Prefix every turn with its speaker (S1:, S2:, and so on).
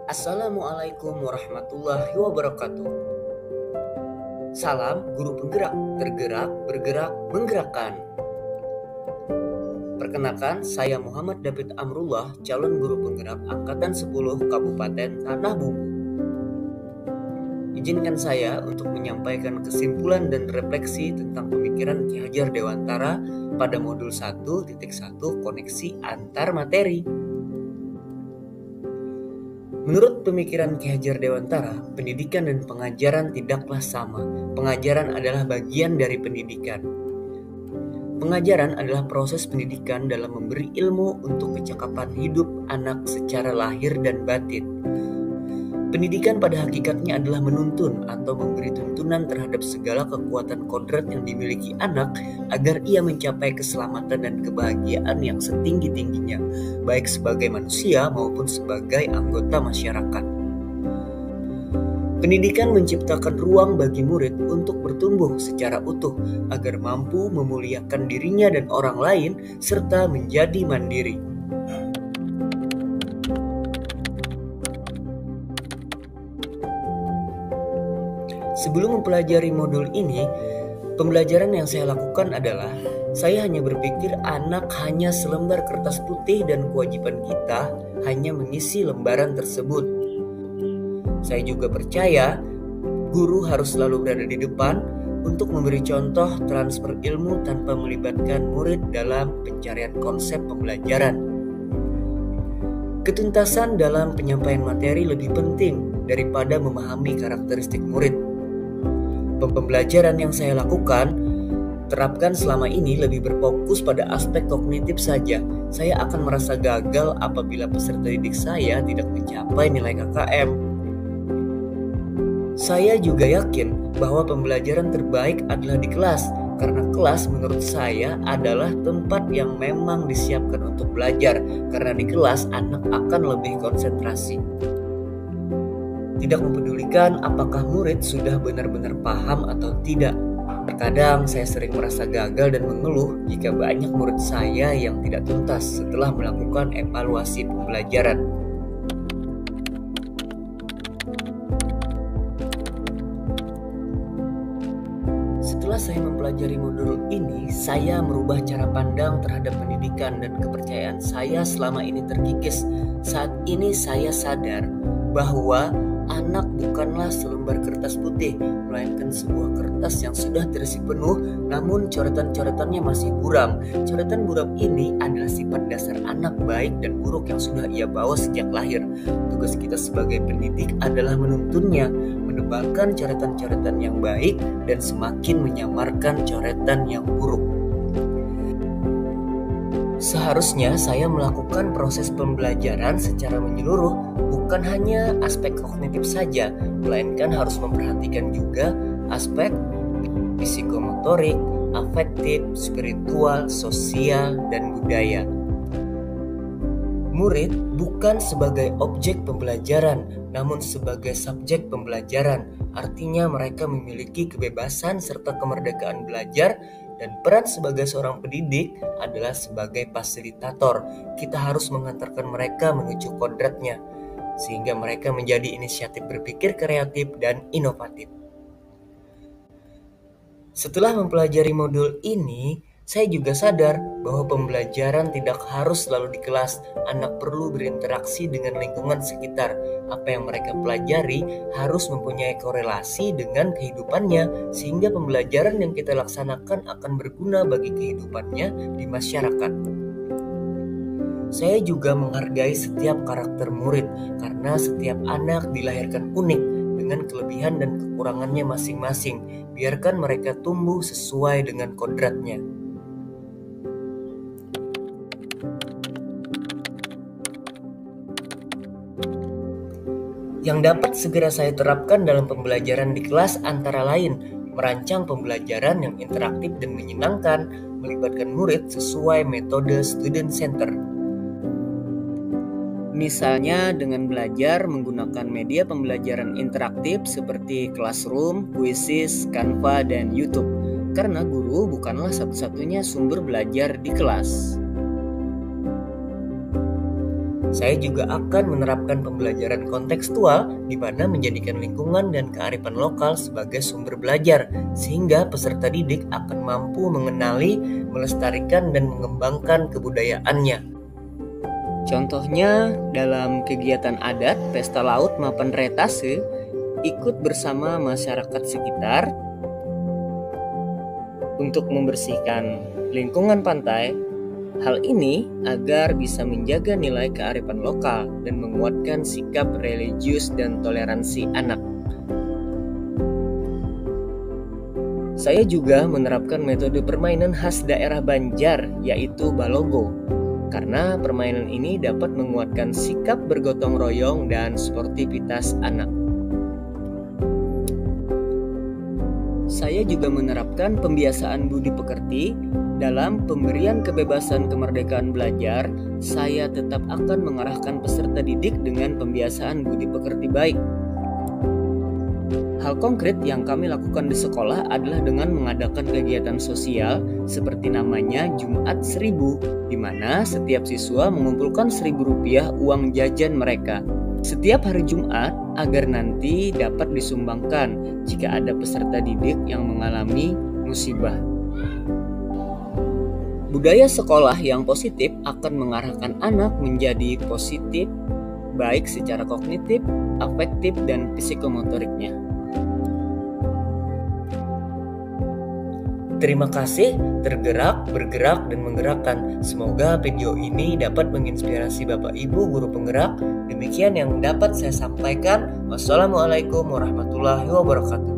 S1: Assalamualaikum warahmatullahi wabarakatuh. Salam guru penggerak, tergerak, bergerak, menggerakkan. Perkenalkan, saya Muhammad David Amrullah, calon guru penggerak Angkatan 10 Kabupaten Tanah Bumbu. Izinkan saya untuk menyampaikan kesimpulan dan refleksi tentang pemikiran Ki Hajar Dewantara pada modul 1.1 koneksi antar materi. Menurut pemikiran Ki Hajar Dewantara, pendidikan dan pengajaran tidaklah sama. Pengajaran adalah bagian dari pendidikan. Pengajaran adalah proses pendidikan dalam memberi ilmu untuk kecakapan hidup anak secara lahir dan batin. Pendidikan pada hakikatnya adalah menuntun atau memberi tuntunan terhadap segala kekuatan kodrat yang dimiliki anak agar ia mencapai keselamatan dan kebahagiaan yang setinggi-tingginya, baik sebagai manusia maupun sebagai anggota masyarakat. Pendidikan menciptakan ruang bagi murid untuk bertumbuh secara utuh agar mampu memuliakan dirinya dan orang lain serta menjadi mandiri. Sebelum mempelajari modul ini, pembelajaran yang saya lakukan adalah saya hanya berpikir anak hanya selembar kertas putih dan kewajiban kita hanya mengisi lembaran tersebut. Saya juga percaya guru harus selalu berada di depan untuk memberi contoh transfer ilmu tanpa melibatkan murid dalam pencarian konsep pembelajaran. Ketuntasan dalam penyampaian materi lebih penting daripada memahami karakteristik murid. Pembelajaran yang saya lakukan terapkan selama ini lebih berfokus pada aspek kognitif saja. Saya akan merasa gagal apabila peserta didik saya tidak mencapai nilai KKM. Saya juga yakin bahwa pembelajaran terbaik adalah di kelas, karena kelas menurut saya adalah tempat yang memang disiapkan untuk belajar, karena di kelas anak akan lebih konsentrasi. Tidak mempedulikan apakah murid sudah benar-benar paham atau tidak. Terkadang saya sering merasa gagal dan mengeluh jika banyak murid saya yang tidak tuntas setelah melakukan evaluasi pembelajaran. Setelah saya mempelajari modul ini, saya merubah cara pandang terhadap pendidikan dan kepercayaan saya selama ini terkikis. Saat ini saya sadar bahwa anak bukanlah selembar kertas putih, melainkan sebuah kertas yang sudah terisi penuh, namun coretan-coretannya masih buram. Coretan buram ini adalah sifat dasar anak baik dan buruk yang sudah ia bawa sejak lahir. Tugas kita sebagai pendidik adalah menuntunnya, menebangkan coretan-coretan yang baik dan semakin menyamarkan coretan yang buruk. Seharusnya saya melakukan proses pembelajaran secara menyeluruh, bukan hanya aspek kognitif saja, melainkan harus memperhatikan juga aspek psikomotorik, afektif, spiritual, sosial, dan budaya. Murid bukan sebagai objek pembelajaran, namun sebagai subjek pembelajaran. Artinya mereka memiliki kebebasan serta kemerdekaan belajar, dan peran sebagai seorang pendidik adalah sebagai fasilitator. Kita harus mengantarkan mereka menuju kodratnya, sehingga mereka menjadi inisiatif berpikir kreatif dan inovatif. Setelah mempelajari modul ini, saya juga sadar bahwa pembelajaran tidak harus selalu di kelas. Anak perlu berinteraksi dengan lingkungan sekitar. Apa yang mereka pelajari harus mempunyai korelasi dengan kehidupannya, sehingga pembelajaran yang kita laksanakan akan berguna bagi kehidupannya di masyarakat. Saya juga menghargai setiap karakter murid, karena setiap anak dilahirkan unik dengan kelebihan dan kekurangannya masing-masing. Biarkan mereka tumbuh sesuai dengan kodratnya. Yang dapat segera saya terapkan dalam pembelajaran di kelas antara lain merancang pembelajaran yang interaktif dan menyenangkan, melibatkan murid sesuai metode student center. Misalnya dengan belajar menggunakan media pembelajaran interaktif seperti Classroom, Quizzes, Canva, dan YouTube, karena guru bukanlah satu-satunya sumber belajar di kelas. Saya juga akan menerapkan pembelajaran kontekstual di mana menjadikan lingkungan dan kearifan lokal sebagai sumber belajar, sehingga peserta didik akan mampu mengenali, melestarikan, dan mengembangkan kebudayaannya. Contohnya dalam kegiatan adat, pesta laut maupun retase, ikut bersama masyarakat sekitar untuk membersihkan lingkungan pantai. Hal ini agar bisa menjaga nilai kearifan lokal dan menguatkan sikap religius dan toleransi anak. Saya juga menerapkan metode permainan khas daerah Banjar, yaitu balogo, karena permainan ini dapat menguatkan sikap bergotong royong dan sportivitas anak. Saya juga menerapkan pembiasaan budi pekerti. Dalam pemberian kebebasan kemerdekaan belajar, saya tetap akan mengarahkan peserta didik dengan pembiasaan budi pekerti baik. Hal konkret yang kami lakukan di sekolah adalah dengan mengadakan kegiatan sosial seperti namanya Jumat 1000, di mana setiap siswa mengumpulkan Rp1.000 uang jajan mereka setiap hari Jumat agar nanti dapat disumbangkan jika ada peserta didik yang mengalami musibah. Budaya sekolah yang positif akan mengarahkan anak menjadi positif, baik secara kognitif, afektif, dan psikomotoriknya. Terima kasih, tergerak, bergerak, dan menggerakkan. Semoga video ini dapat menginspirasi Bapak Ibu guru penggerak. Demikian yang dapat saya sampaikan. Wassalamualaikum warahmatullahi wabarakatuh.